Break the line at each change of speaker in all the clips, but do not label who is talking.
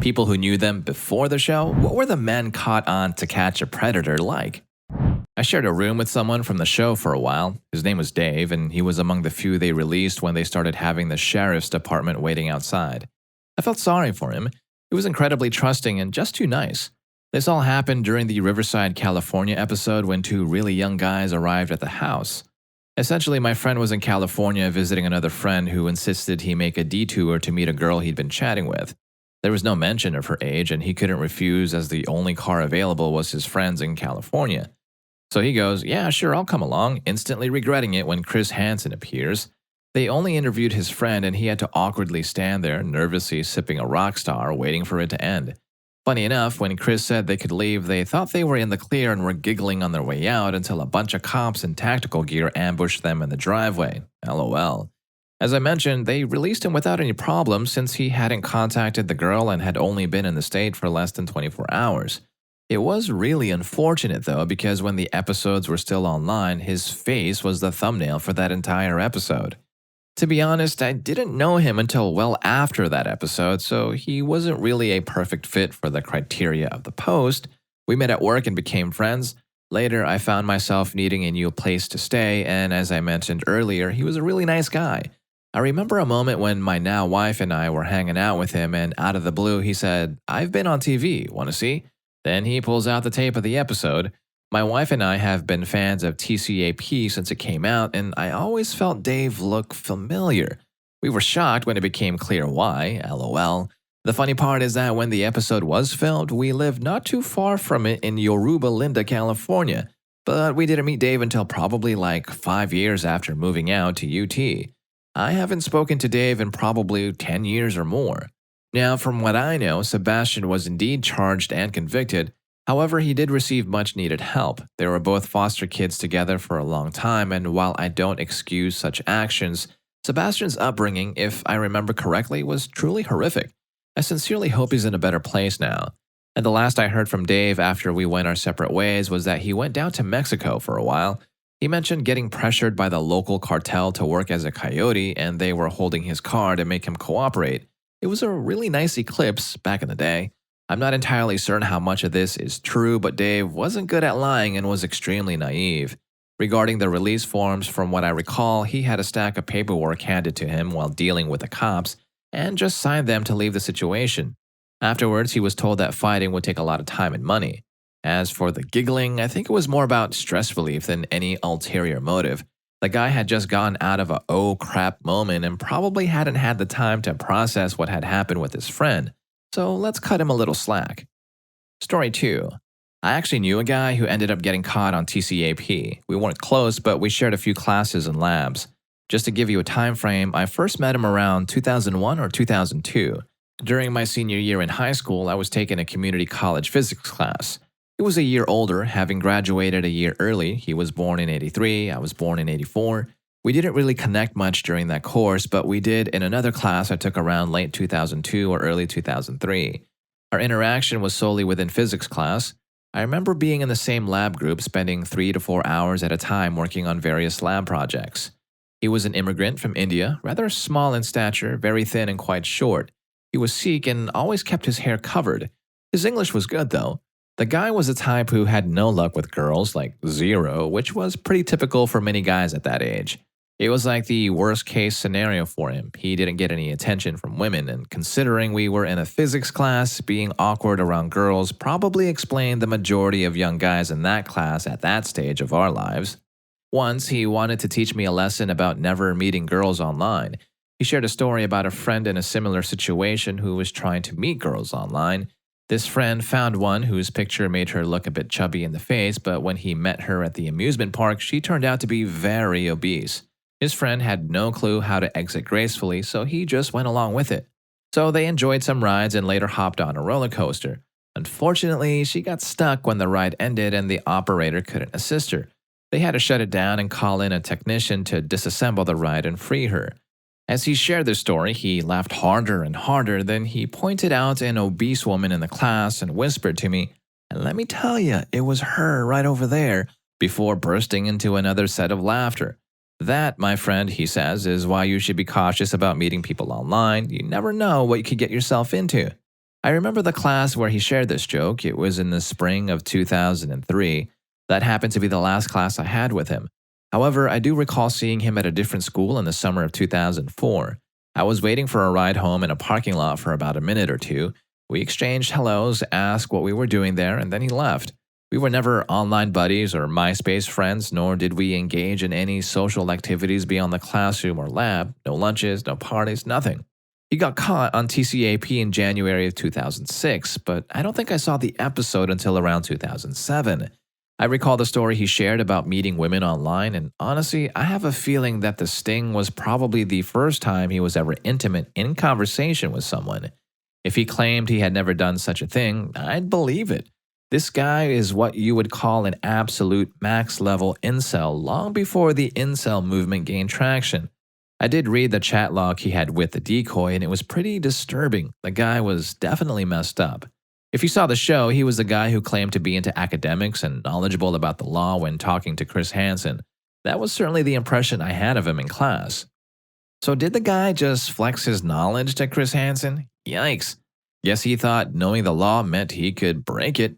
People who knew them before the show, what were the men caught on To Catch a Predator like? I shared a room with someone from the show for a while. His name was Dave, and he was among the few they released when they started having the sheriff's department waiting outside. I felt sorry for him. He was incredibly trusting and just too nice. This all happened during the Riverside, California episode when two really young guys arrived at the house. Essentially, my friend was in California visiting another friend who insisted he make a detour to meet a girl he'd been chatting with. There was no mention of her age, and he couldn't refuse as the only car available was his friend's in California. So he goes, "Yeah, sure, I'll come along," instantly regretting it when Chris Hansen appears. They only interviewed his friend, and he had to awkwardly stand there, nervously sipping a Rockstar, waiting for it to end. Funny enough, when Chris said they could leave, they thought they were in the clear and were giggling on their way out until a bunch of cops in tactical gear ambushed them in the driveway. LOL. As I mentioned, they released him without any problems since he hadn't contacted the girl and had only been in the state for less than 24 hours. It was really unfortunate though, because when the episodes were still online, his face was the thumbnail for that entire episode. To be honest, I didn't know him until well after that episode, so he wasn't really a perfect fit for the criteria of the post. We met at work and became friends. Later, I found myself needing a new place to stay, and as I mentioned earlier, he was a really nice guy. I remember a moment when my now wife and I were hanging out with him, and out of the blue, he said, "I've been on TV, want to see?" Then he pulls out the tape of the episode. My wife and I have been fans of TCAP since it came out, and I always felt Dave looked familiar. We were shocked when it became clear why, LOL. The funny part is that when the episode was filmed, we lived not too far from it in Yoruba Linda, California. But we didn't meet Dave until probably like 5 years after moving out to UT. I haven't spoken to Dave in probably 10 years or more. Now, from what I know, Sebastian was indeed charged and convicted. However, he did receive much needed help. They were both foster kids together for a long time, and while I don't excuse such actions, Sebastian's upbringing, if I remember correctly, was truly horrific. I sincerely hope he's in a better place now. And the last I heard from Dave after we went our separate ways was that he went down to Mexico for a while. He mentioned getting pressured by the local cartel to work as a coyote, and they were holding his car to make him cooperate. It was a really nice eclipse back in the day. I'm not entirely certain how much of this is true, but Dave wasn't good at lying and was extremely naive. Regarding the release forms, from what I recall, he had a stack of paperwork handed to him while dealing with the cops and just signed them to leave the situation. Afterwards, he was told that fighting would take a lot of time and money. As for the giggling, I think it was more about stress relief than any ulterior motive. The guy had just gotten out of a "oh crap" moment and probably hadn't had the time to process what had happened with his friend. So let's cut him a little slack. Story 2. I actually knew a guy who ended up getting caught on TCAP. We weren't close, but we shared a few classes and labs. Just to give you a time frame, I first met him around 2001 or 2002. During my senior year in high school, I was taking a community college physics class. He was a year older, having graduated a year early. He was born in '83, I was born in '84. We didn't really connect much during that course, but we did in another class I took around late 2002 or early 2003. Our interaction was solely within physics class. I remember being in the same lab group, spending 3 to 4 hours at a time working on various lab projects. He was an immigrant from India, rather small in stature, very thin and quite short. He was Sikh and always kept his hair covered. His English was good though. The guy was the type who had no luck with girls, like zero, which was pretty typical for many guys at that age. It was like the worst case scenario for him. He didn't get any attention from women, and considering we were in a physics class, being awkward around girls probably explained the majority of young guys in that class at that stage of our lives. Once, he wanted to teach me a lesson about never meeting girls online. He shared a story about a friend in a similar situation who was trying to meet girls online. This friend found one whose picture made her look a bit chubby in the face, but when he met her at the amusement park, she turned out to be very obese. His friend had no clue how to exit gracefully, so he just went along with it. So they enjoyed some rides and later hopped on a roller coaster. Unfortunately, she got stuck when the ride ended and the operator couldn't assist her. They had to shut it down and call in a technician to disassemble the ride and free her. As he shared the story, he laughed harder and harder. Then he pointed out an obese woman in the class and whispered to me, "And let me tell you, it was her right over there," before bursting into another set of laughter. That, my friend, he says, is why you should be cautious about meeting people online. You never know what you could get yourself into. I remember the class where he shared this joke. It was in the spring of 2003. That happened to be the last class I had with him. However, I do recall seeing him at a different school in the summer of 2004. I was waiting for a ride home in a parking lot for about a minute or two. We exchanged hellos, asked what we were doing there, and then he left. We were never online buddies or MySpace friends, nor did we engage in any social activities beyond the classroom or lab. No lunches, no parties, nothing. He got caught on TCAP in January of 2006, but I don't think I saw the episode until around 2007. I recall the story he shared about meeting women online, and honestly, I have a feeling that the sting was probably the first time he was ever intimate in conversation with someone. If he claimed he had never done such a thing, I'd believe it. This guy is what you would call an absolute max-level incel long before the incel movement gained traction. I did read the chat log he had with the decoy, and it was pretty disturbing. The guy was definitely messed up. If you saw the show, he was the guy who claimed to be into academics and knowledgeable about the law when talking to Chris Hansen. That was certainly the impression I had of him in class. So did the guy just flex his knowledge to Chris Hansen? Yikes. Guess he thought knowing the law meant he could break it.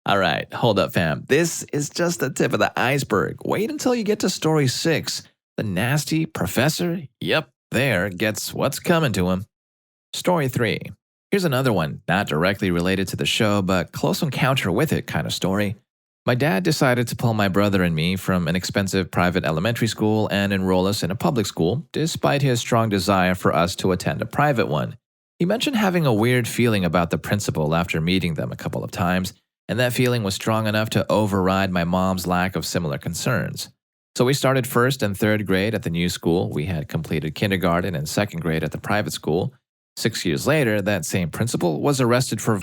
Alright, hold up fam. This is just the tip of the iceberg. Wait until you get to story 6. The nasty professor, yep, there, gets what's coming to him. Story 3. Here's another one, not directly related to the show, but close encounter with it kind of story. My dad decided to pull my brother and me from an expensive private elementary school and enroll us in a public school, despite his strong desire for us to attend a private one. He mentioned having a weird feeling about the principal after meeting them a couple of times, and that feeling was strong enough to override my mom's lack of similar concerns. So we started 1st and 3rd grade at the new school. We had completed kindergarten and 2nd grade at the private school. 6 years later, that same principal was arrested for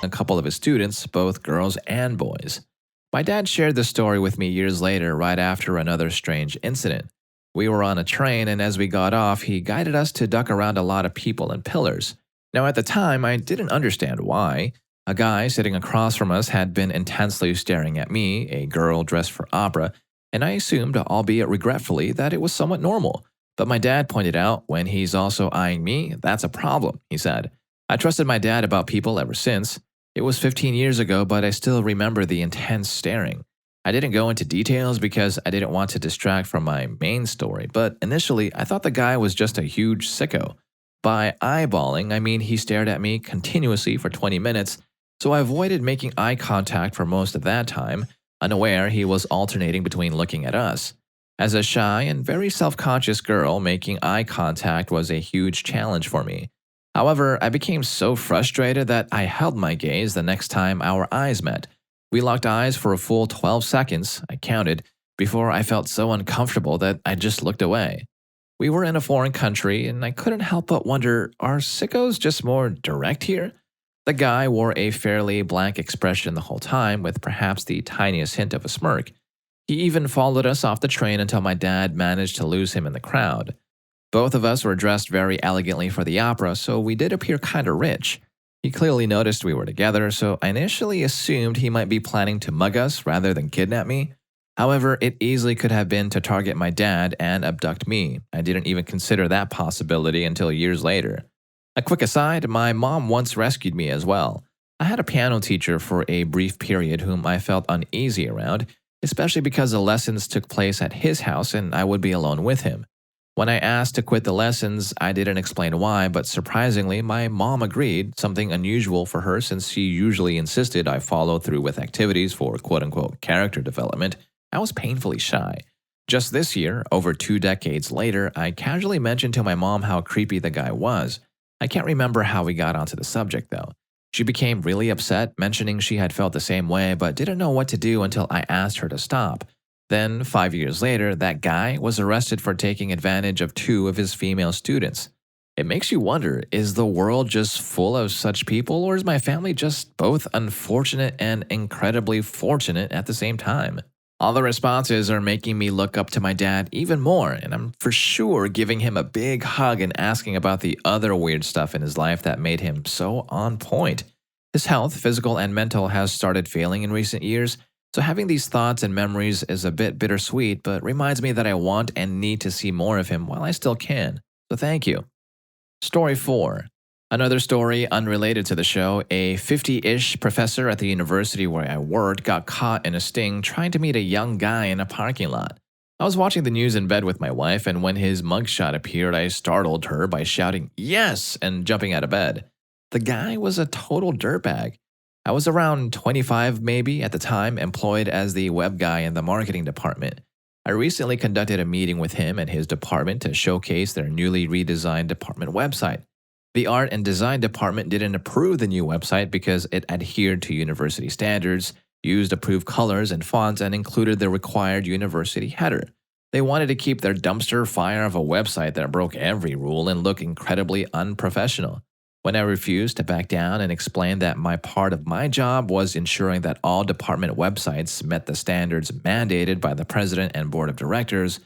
a couple of his students, both girls and boys. My dad shared this story with me years later, right after another strange incident. We were on a train, and as we got off, he guided us to duck around a lot of people and pillars. Now, at the time, I didn't understand why. A guy sitting across from us had been intensely staring at me, a girl dressed for opera, and I assumed, albeit regretfully, that it was somewhat normal. But my dad pointed out, when he's also eyeing me, that's a problem, he said. I trusted my dad about people ever since. It was 15 years ago, but I still remember the intense staring. I didn't go into details because I didn't want to distract from my main story, but initially I thought the guy was just a huge sicko. By eyeballing, I mean he stared at me continuously for 20 minutes, so I avoided making eye contact for most of that time, unaware he was alternating between looking at us. As a shy and very self-conscious girl, making eye contact was a huge challenge for me. However, I became so frustrated that I held my gaze the next time our eyes met. We locked eyes for a full 12 seconds, I counted, before I felt so uncomfortable that I just looked away. We were in a foreign country, and I couldn't help but wonder, are sickos just more direct here? The guy wore a fairly blank expression the whole time, with perhaps the tiniest hint of a smirk. He even followed us off the train until my dad managed to lose him in the crowd. Both of us were dressed very elegantly for the opera, so we did appear kinda rich. He clearly noticed we were together, so I initially assumed he might be planning to mug us rather than kidnap me. However, it easily could have been to target my dad and abduct me. I didn't even consider that possibility until years later. A quick aside, my mom once rescued me as well. I had a piano teacher for a brief period whom I felt uneasy around, especially because the lessons took place at his house and I would be alone with him. When I asked to quit the lessons, I didn't explain why, but surprisingly, my mom agreed, something unusual for her since she usually insisted I follow through with activities for quote-unquote character development. I was painfully shy. Just this year, over 2 decades later, I casually mentioned to my mom how creepy the guy was. I can't remember how we got onto the subject though. She became really upset, mentioning she had felt the same way but didn't know what to do until I asked her to stop. Then, 5 years later, that guy was arrested for taking advantage of 2 of his female students. It makes you wonder, is the world just full of such people, or is my family just both unfortunate and incredibly fortunate at the same time? All the responses are making me look up to my dad even more, and I'm for sure giving him a big hug and asking about the other weird stuff in his life that made him so on point. His health, physical and mental, has started failing in recent years, so having these thoughts and memories is a bit bittersweet, but reminds me that I want and need to see more of him while I still can. So thank you. Story 4. Another story unrelated to the show, a 50-ish professor at the university where I worked got caught in a sting trying to meet a young guy in a parking lot. I was watching the news in bed with my wife, and when his mugshot appeared, I startled her by shouting, "Yes!" and jumping out of bed. The guy was a total dirtbag. I was around 25 maybe at the time, employed as the web guy in the marketing department. I recently conducted a meeting with him and his department to showcase their newly redesigned department website. The art and design department didn't approve the new website because it adhered to university standards, used approved colors and fonts, and included the required university header. They wanted to keep their dumpster fire of a website that broke every rule and looked incredibly unprofessional. When I refused to back down and explained that my part of my job was ensuring that all department websites met the standards mandated by the president and board of directors,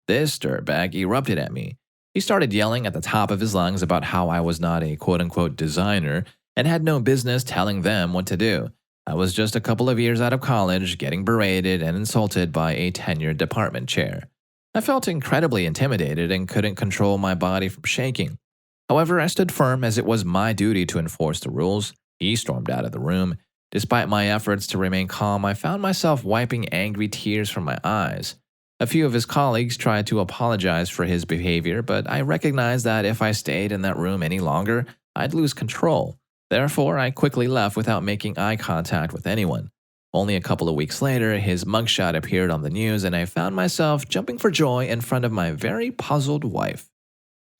this dirtbag erupted at me. He started yelling at the top of his lungs about how I was not a quote-unquote designer and had no business telling them what to do. I was just a couple of years out of college, getting berated and insulted by a tenured department chair. I felt incredibly intimidated and couldn't control my body from shaking. However, I stood firm as it was my duty to enforce the rules. He stormed out of the room. Despite my efforts to remain calm, I found myself wiping angry tears from my eyes. A few of his colleagues tried to apologize for his behavior, but I recognized that if I stayed in that room any longer, I'd lose control. Therefore, I quickly left without making eye contact with anyone. Only a couple of weeks later, his mugshot appeared on the news, and I found myself jumping for joy in front of my very puzzled wife.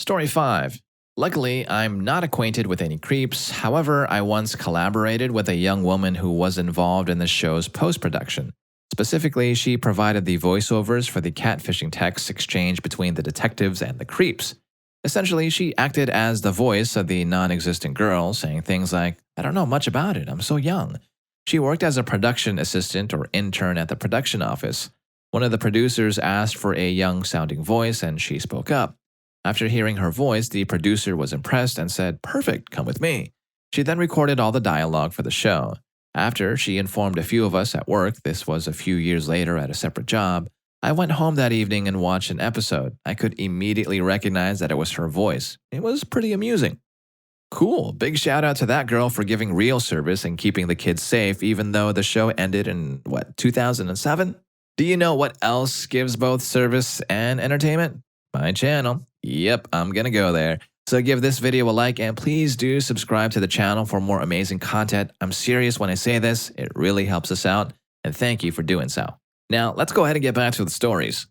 Story 5. Luckily, I'm not acquainted with any creeps. However, I once collaborated with a young woman who was involved in the show's post-production. Specifically, she provided the voiceovers for the catfishing texts exchanged between the detectives and the creeps. Essentially, she acted as the voice of the non-existent girl, saying things like, "I don't know much about it, I'm so young." She worked as a production assistant or intern at the production office. One of the producers asked for a young-sounding voice, and she spoke up. After hearing her voice, the producer was impressed and said, "Perfect, come with me." She then recorded all the dialogue for the show. After she informed a few of us at work, this was a few years later at a separate job, I went home that evening and watched an episode. I could immediately recognize that it was her voice. It was pretty amusing. Cool, big shout out to that girl for giving real service and keeping the kids safe even though the show ended in, 2007? Do you know what else gives both service and entertainment? My channel. Yep, I'm gonna go there. So give this video a like and please do subscribe to the channel for more amazing content. I'm serious when I say this, it really helps us out, and thank you for doing so. Now, let's go ahead and get back to the stories.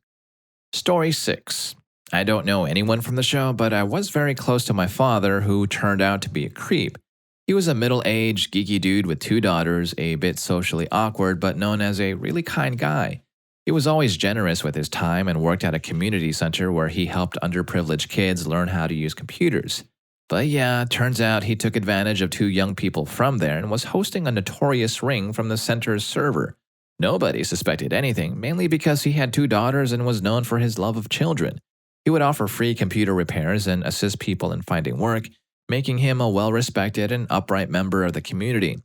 Story 6. I don't know anyone from the show, but I was very close to my father, who turned out to be a creep. He was a middle-aged, geeky dude with 2 daughters, a bit socially awkward, but known as a really kind guy. He was always generous with his time and worked at a community center where he helped underprivileged kids learn how to use computers. But yeah, turns out he took advantage of 2 young people from there and was hosting a notorious ring from the center's server. Nobody suspected anything, mainly because he had 2 daughters and was known for his love of children. He would offer free computer repairs and assist people in finding work, making him a well-respected and upright member of the community.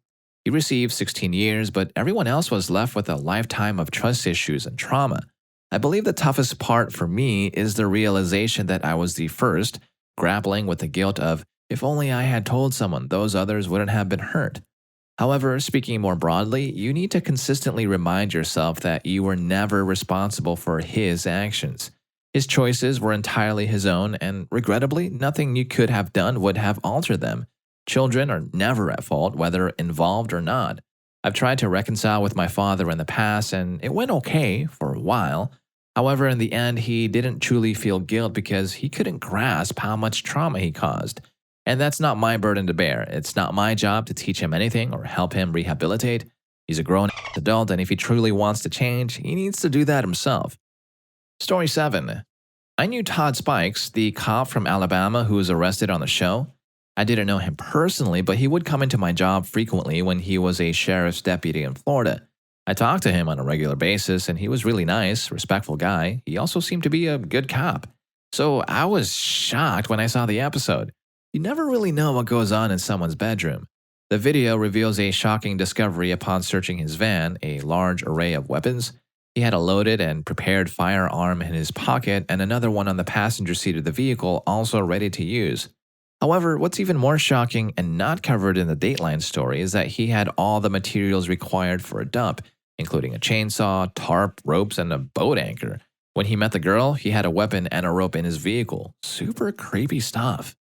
He received 16 years, but everyone else was left with a lifetime of trust issues and trauma. I believe the toughest part for me is the realization that I was the first, grappling with the guilt of, if only I had told someone, those others wouldn't have been hurt. However, speaking more broadly, you need to consistently remind yourself that you were never responsible for his actions. His choices were entirely his own, and regrettably, nothing you could have done would have altered them. Children are never at fault, whether involved or not. I've tried to reconcile with my father in the past, and it went okay for a while. However, in the end, he didn't truly feel guilt because he couldn't grasp how much trauma he caused. And that's not my burden to bear. It's not my job to teach him anything or help him rehabilitate. He's a grown adult, and if he truly wants to change, he needs to do that himself. Story 7. I knew Todd Spikes, the cop from Alabama who was arrested on the show. I didn't know him personally, but he would come into my job frequently when he was a sheriff's deputy in Florida. I talked to him on a regular basis, and he was really nice, respectful guy. He also seemed to be a good cop. So I was shocked when I saw the episode. You never really know what goes on in someone's bedroom. The video reveals a shocking discovery upon searching his van, a large array of weapons. He had a loaded and prepared firearm in his pocket and another one on the passenger seat of the vehicle, also ready to use. However, what's even more shocking and not covered in the Dateline story is that he had all the materials required for a dump, including a chainsaw, tarp, ropes, and a boat anchor. When he met the girl, he had a weapon and a rope in his vehicle. Super creepy stuff.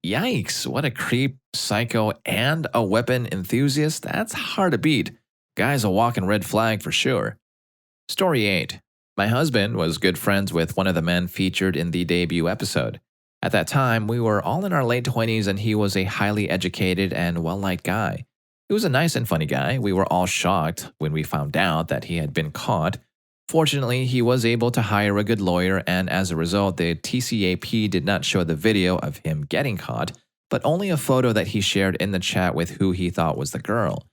Yikes, what a creep, psycho, and a weapon enthusiast. That's hard to beat. Guy's a walking red flag for sure. Story 8. My husband was good friends with one of the men featured in the debut episode. At that time, we were all in our late 20s and he was a highly educated and well-liked guy. He was a nice and funny guy. We were all shocked when we found out that he had been caught. Fortunately, he was able to hire a good lawyer, and as a result, the TCAP did not show the video of him getting caught, but only a photo that he shared in the chat with who he thought was the girl.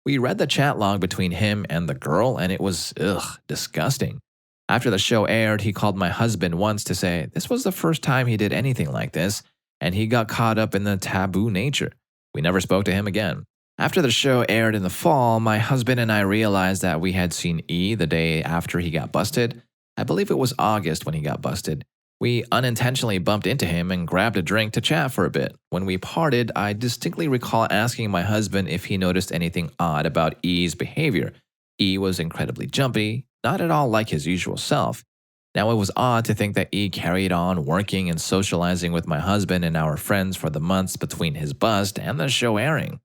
We read the chat log between him and the girl, and it was, disgusting. After the show aired, he called my husband once to say this was the first time he did anything like this, and he got caught up in the taboo nature. We never spoke to him again. After the show aired in the fall, my husband and I realized that we had seen E the day after he got busted. I believe it was August when he got busted. We unintentionally bumped into him and grabbed a drink to chat for a bit. When we parted, I distinctly recall asking my husband if he noticed anything odd about E's behavior. E was incredibly jumpy, not at all like his usual self. Now, it was odd to think that E carried on working and socializing with my husband and our friends for the months between his bust and the show airing.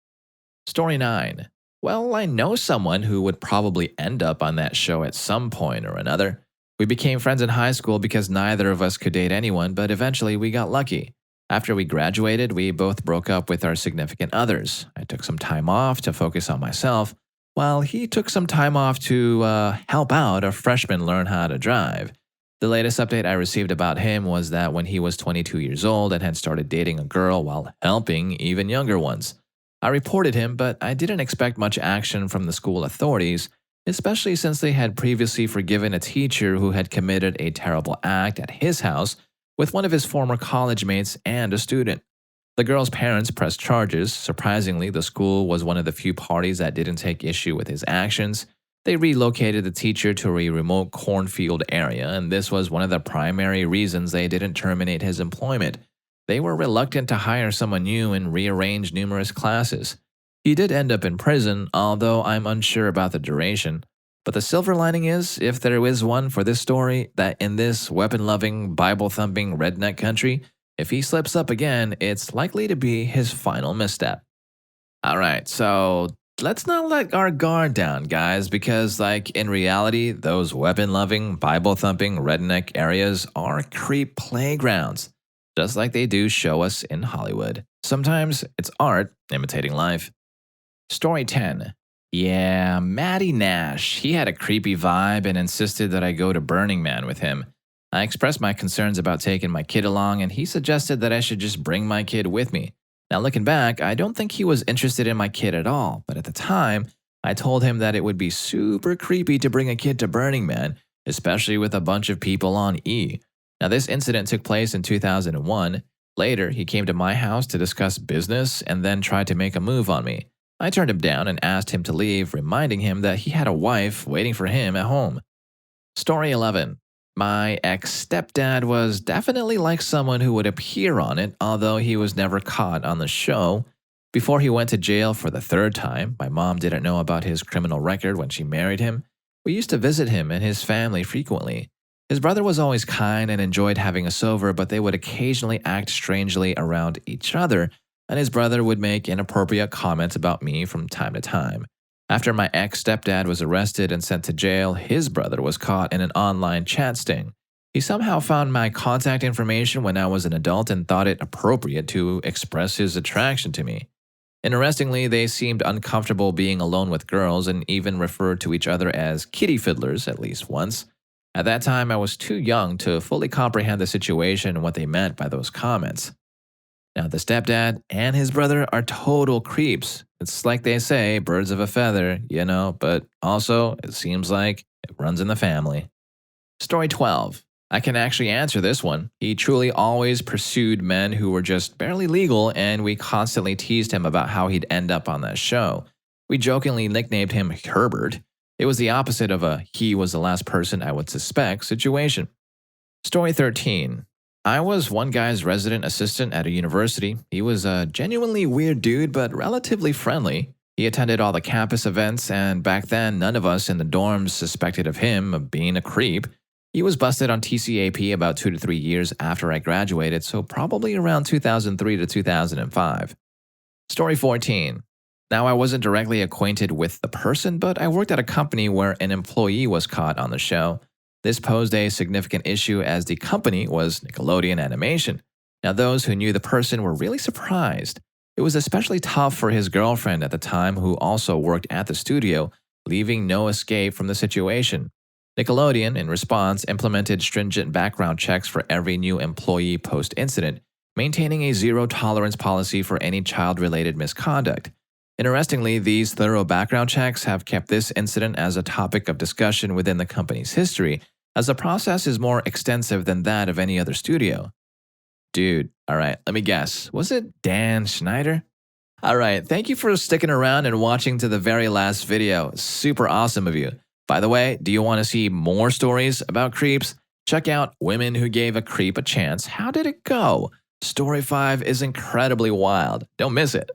Story 9. Well, I know someone who would probably end up on that show at some point or another. We became friends in high school because neither of us could date anyone, but eventually we got lucky. After we graduated, we both broke up with our significant others. I took some time off to focus on myself, while he took some time off to help out a freshman learn how to drive. The latest update I received about him was that when he was 22 years old and had started dating a girl while helping even younger ones. I reported him, but I didn't expect much action from the school authorities, especially since they had previously forgiven a teacher who had committed a terrible act at his house with one of his former college mates and a student. The girl's parents pressed charges. Surprisingly, the school was one of the few parties that didn't take issue with his actions. They relocated the teacher to a remote cornfield area, and this was one of the primary reasons they didn't terminate his employment. They were reluctant to hire someone new and rearrange numerous classes. He did end up in prison, although I'm unsure about the duration. But the silver lining is, if there is one for this story, that in this weapon-loving, Bible-thumping redneck country, if he slips up again, it's likely to be his final misstep. Alright, so let's not let our guard down, guys, because in reality, those weapon-loving, Bible-thumping redneck areas are creep playgrounds, just like they do show us in Hollywood. Sometimes it's art imitating life. Story 10. Yeah, Matty Nash. He had a creepy vibe and insisted that I go to Burning Man with him. I expressed my concerns about taking my kid along, and he suggested that I should just bring my kid with me. Now, looking back, I don't think he was interested in my kid at all, but at the time, I told him that it would be super creepy to bring a kid to Burning Man, especially with a bunch of people on E. Now, this incident took place in 2001. Later, he came to my house to discuss business and then tried to make a move on me. I turned him down and asked him to leave, reminding him that he had a wife waiting for him at home. Story 11. My ex-stepdad was definitely like someone who would appear on it, although he was never caught on the show. Before he went to jail for the third time, my mom didn't know about his criminal record when she married him. We used to visit him and his family frequently. His brother was always kind and enjoyed having us over, but they would occasionally act strangely around each other, and his brother would make inappropriate comments about me from time to time. After my ex-stepdad was arrested and sent to jail, his brother was caught in an online chat sting. He somehow found my contact information when I was an adult and thought it appropriate to express his attraction to me. Interestingly, they seemed uncomfortable being alone with girls and even referred to each other as kitty fiddlers at least once. At that time, I was too young to fully comprehend the situation and what they meant by those comments. Now, the stepdad and his brother are total creeps. It's like they say, birds of a feather, but also it seems like it runs in the family. Story 12. I can actually answer this one. He truly always pursued men who were just barely legal, and we constantly teased him about how he'd end up on that show. We jokingly nicknamed him Herbert. It was the opposite of a he was the last person I would suspect situation. Story 13. I was one guy's resident assistant at a university. He was a genuinely weird dude, but relatively friendly. He attended all the campus events, and back then, none of us in the dorms suspected of him of being a creep. He was busted on TCAP about 2 to 3 years after I graduated, so probably around 2003 to 2005. Story 14. Now, I wasn't directly acquainted with the person, but I worked at a company where an employee was caught on the show. This posed a significant issue as the company was Nickelodeon Animation. Now, those who knew the person were really surprised. It was especially tough for his girlfriend at the time, who also worked at the studio, leaving no escape from the situation. Nickelodeon, in response, implemented stringent background checks for every new employee post-incident, maintaining a zero-tolerance policy for any child-related misconduct. Interestingly, these thorough background checks have kept this incident as a topic of discussion within the company's history, as the process is more extensive than that of any other studio. Dude, alright, let me guess. Was it Dan Schneider? Alright, thank you for sticking around and watching to the very last video. Super awesome of you. By the way, do you want to see more stories about creeps? Check out Women Who Gave a Creep a Chance. How did it go? Story 5 is incredibly wild. Don't miss it.